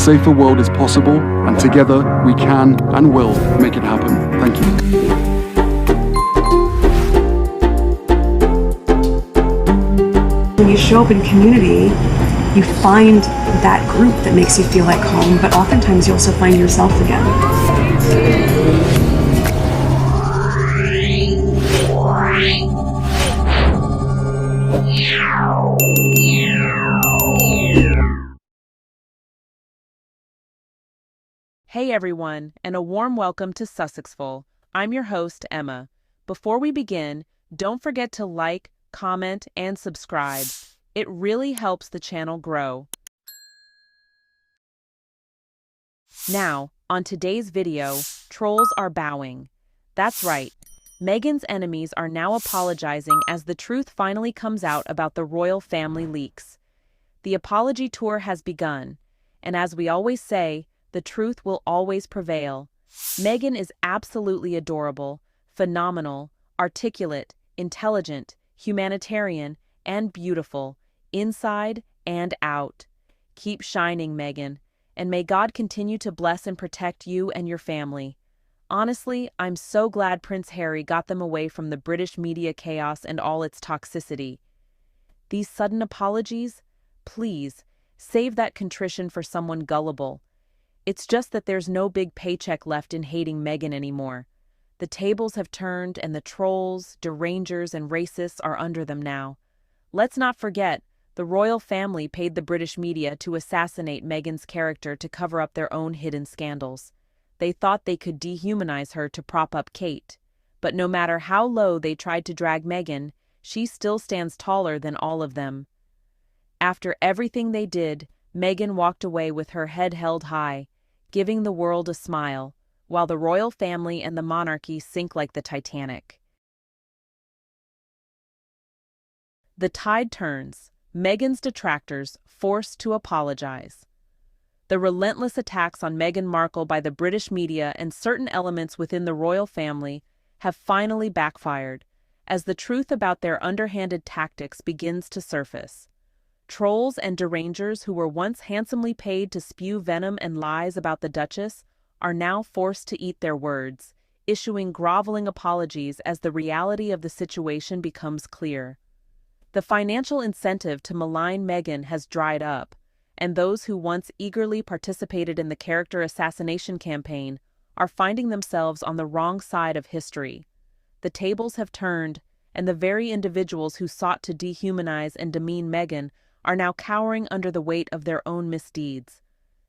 safer world is possible, and together we can and will make it happen. Thank you. When you show up in community, you find that group that makes you feel like home, but oftentimes you also find yourself again. Hey everyone, and a warm welcome to Sussexful. I'm your host, Emma. Before we begin, don't forget to like, comment, and subscribe. It really helps the channel grow. Now, on today's video, trolls are bowing. That's right. Meghan's enemies are now apologizing as the truth finally comes out about the royal family leaks. The apology tour has begun, and as we always say, the truth will always prevail. Meghan is absolutely adorable, phenomenal, articulate, intelligent, humanitarian, and beautiful, inside and out. Keep shining, Meghan, and may God continue to bless and protect you and your family. Honestly, I'm so glad Prince Harry got them away from the British media chaos and all its toxicity. These sudden apologies? Please, save that contrition for someone gullible. It's just that there's no big paycheck left in hating Meghan anymore. The tables have turned and the trolls, derangers, and racists are under them now. Let's not forget, the royal family paid the British media to assassinate Meghan's character to cover up their own hidden scandals. They thought they could dehumanize her to prop up Kate. But no matter how low they tried to drag Meghan, she still stands taller than all of them. After everything they did, Meghan walked away with her head held high, giving the world a smile, while the royal family and the monarchy sink like the Titanic. The tide turns. Meghan's detractors forced to apologize. The relentless attacks on Meghan Markle by the British media and certain elements within the royal family have finally backfired, as the truth about their underhanded tactics begins to surface. Trolls and derangers who were once handsomely paid to spew venom and lies about the Duchess are now forced to eat their words, issuing groveling apologies as the reality of the situation becomes clear. The financial incentive to malign Meghan has dried up, and those who once eagerly participated in the character assassination campaign are finding themselves on the wrong side of history. The tables have turned, and the very individuals who sought to dehumanize and demean Meghan are now cowering under the weight of their own misdeeds.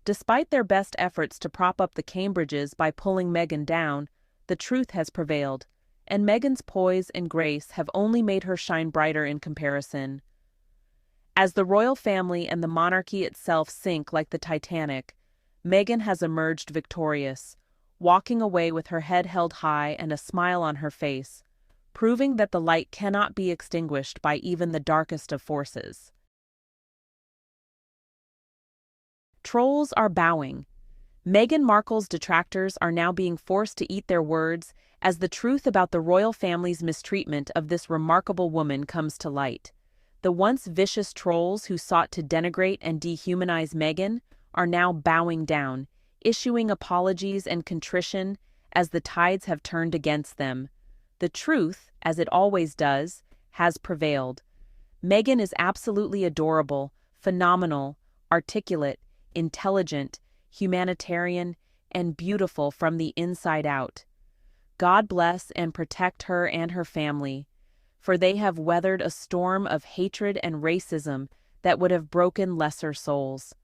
Despite their best efforts to prop up the Cambridges by pulling Meghan down, the truth has prevailed, and Meghan's poise and grace have only made her shine brighter in comparison. As the royal family and the monarchy itself sink like the Titanic, Meghan has emerged victorious, walking away with her head held high and a smile on her face, proving that the light cannot be extinguished by even the darkest of forces. Trolls are bowing. Meghan Markle's detractors are now being forced to eat their words as the truth about the royal family's mistreatment of this remarkable woman comes to light. The once vicious trolls who sought to denigrate and dehumanize Meghan are now bowing down, issuing apologies and contrition as the tides have turned against them. The truth, as it always does, has prevailed. Meghan is absolutely adorable, phenomenal, articulate, intelligent, humanitarian, and beautiful from the inside out. God bless and protect her and her family, for they have weathered a storm of hatred and racism that would have broken lesser souls.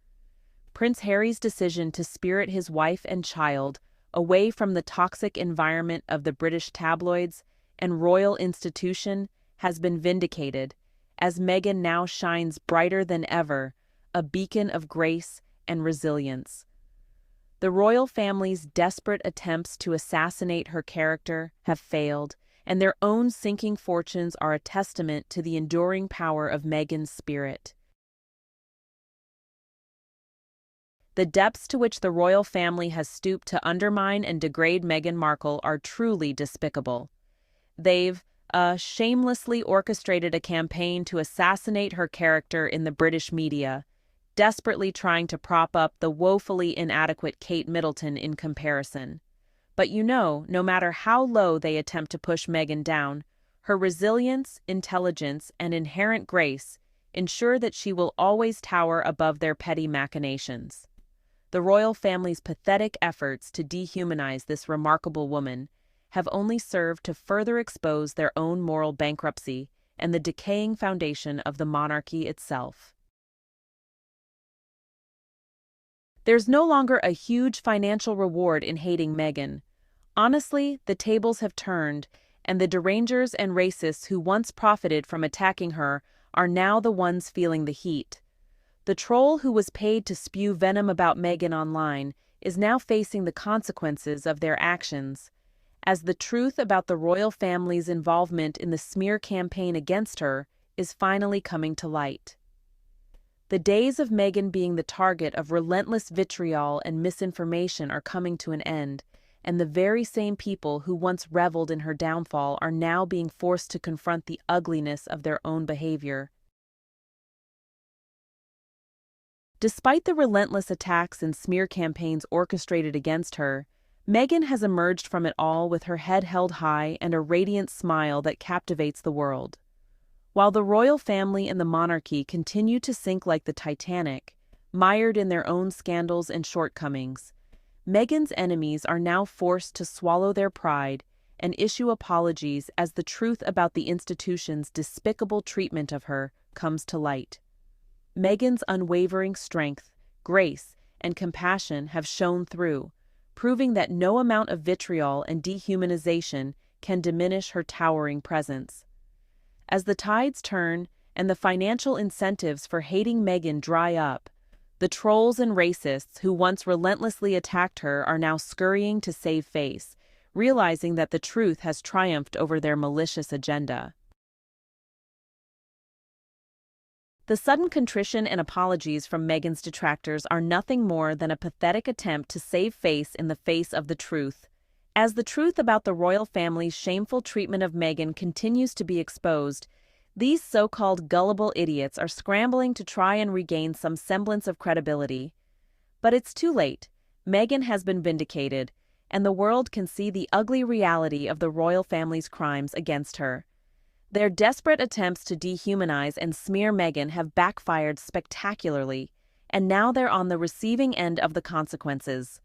Prince Harry's decision to spirit his wife and child away from the toxic environment of the British tabloids and royal institution has been vindicated, as Meghan now shines brighter than ever, a beacon of grace and resilience. The royal family's desperate attempts to assassinate her character have failed, and their own sinking fortunes are a testament to the enduring power of Meghan's spirit. The depths to which the royal family has stooped to undermine and degrade Meghan Markle are truly despicable. They've shamelessly orchestrated a campaign to assassinate her character in the British media, desperately trying to prop up the woefully inadequate Kate Middleton in comparison. But no matter how low they attempt to push Meghan down, her resilience, intelligence, and inherent grace ensure that she will always tower above their petty machinations. The royal family's pathetic efforts to dehumanize this remarkable woman have only served to further expose their own moral bankruptcy and the decaying foundation of the monarchy itself. There's no longer a huge financial reward in hating Meghan. Honestly, the tables have turned, and the derangers and racists who once profited from attacking her are now the ones feeling the heat. The troll who was paid to spew venom about Meghan online is now facing the consequences of their actions, as the truth about the royal family's involvement in the smear campaign against her is finally coming to light. The days of Meghan being the target of relentless vitriol and misinformation are coming to an end, and the very same people who once reveled in her downfall are now being forced to confront the ugliness of their own behavior. Despite the relentless attacks and smear campaigns orchestrated against her, Meghan has emerged from it all with her head held high and a radiant smile that captivates the world. While the royal family and the monarchy continue to sink like the Titanic, mired in their own scandals and shortcomings, Meghan's enemies are now forced to swallow their pride and issue apologies as the truth about the institution's despicable treatment of her comes to light. Meghan's unwavering strength, grace, and compassion have shone through, proving that no amount of vitriol and dehumanization can diminish her towering presence. As the tides turn and the financial incentives for hating Meghan dry up, the trolls and racists who once relentlessly attacked her are now scurrying to save face, realizing that the truth has triumphed over their malicious agenda. The sudden contrition and apologies from Meghan's detractors are nothing more than a pathetic attempt to save face in the face of the truth. As the truth about the royal family's shameful treatment of Meghan continues to be exposed, these so-called gullible idiots are scrambling to try and regain some semblance of credibility. But it's too late. Meghan has been vindicated, and the world can see the ugly reality of the royal family's crimes against her. Their desperate attempts to dehumanize and smear Meghan have backfired spectacularly, and now they're on the receiving end of the consequences.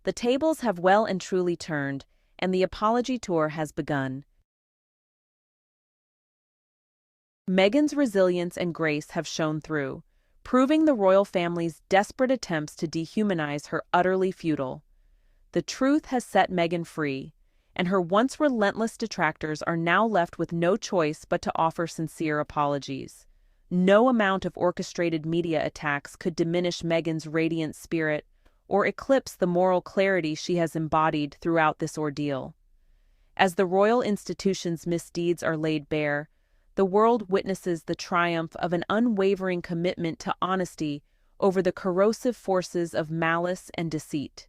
The tables have well and truly turned, and the apology tour has begun. Meghan's resilience and grace have shown through, proving the royal family's desperate attempts to dehumanize her utterly futile. The truth has set Meghan free, and her once relentless detractors are now left with no choice but to offer sincere apologies. No amount of orchestrated media attacks could diminish Meghan's radiant spirit or eclipse the moral clarity she has embodied throughout this ordeal. As the royal institution's misdeeds are laid bare, the world witnesses the triumph of an unwavering commitment to honesty over the corrosive forces of malice and deceit.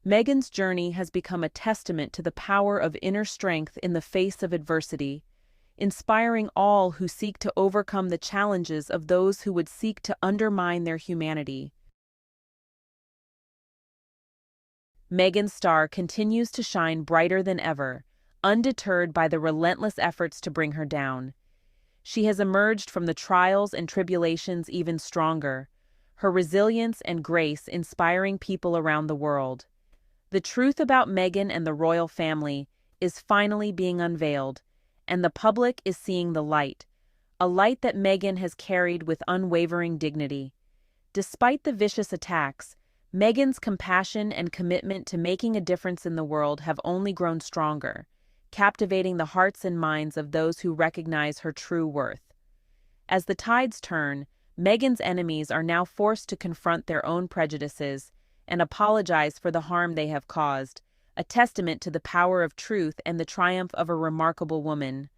Meghan's journey has become a testament to the power of inner strength in the face of adversity, inspiring all who seek to overcome the challenges of those who would seek to undermine their humanity. Meghan's star continues to shine brighter than ever, undeterred by the relentless efforts to bring her down. She has emerged from the trials and tribulations even stronger, her resilience and grace inspiring people around the world. The truth about Meghan and the royal family is finally being unveiled, and the public is seeing the light, a light that Meghan has carried with unwavering dignity. Despite the vicious attacks, Meghan's compassion and commitment to making a difference in the world have only grown stronger, captivating the hearts and minds of those who recognize her true worth. As the tides turn, Meghan's enemies are now forced to confront their own prejudices and apologize for the harm they have caused, a testament to the power of truth and the triumph of a remarkable woman.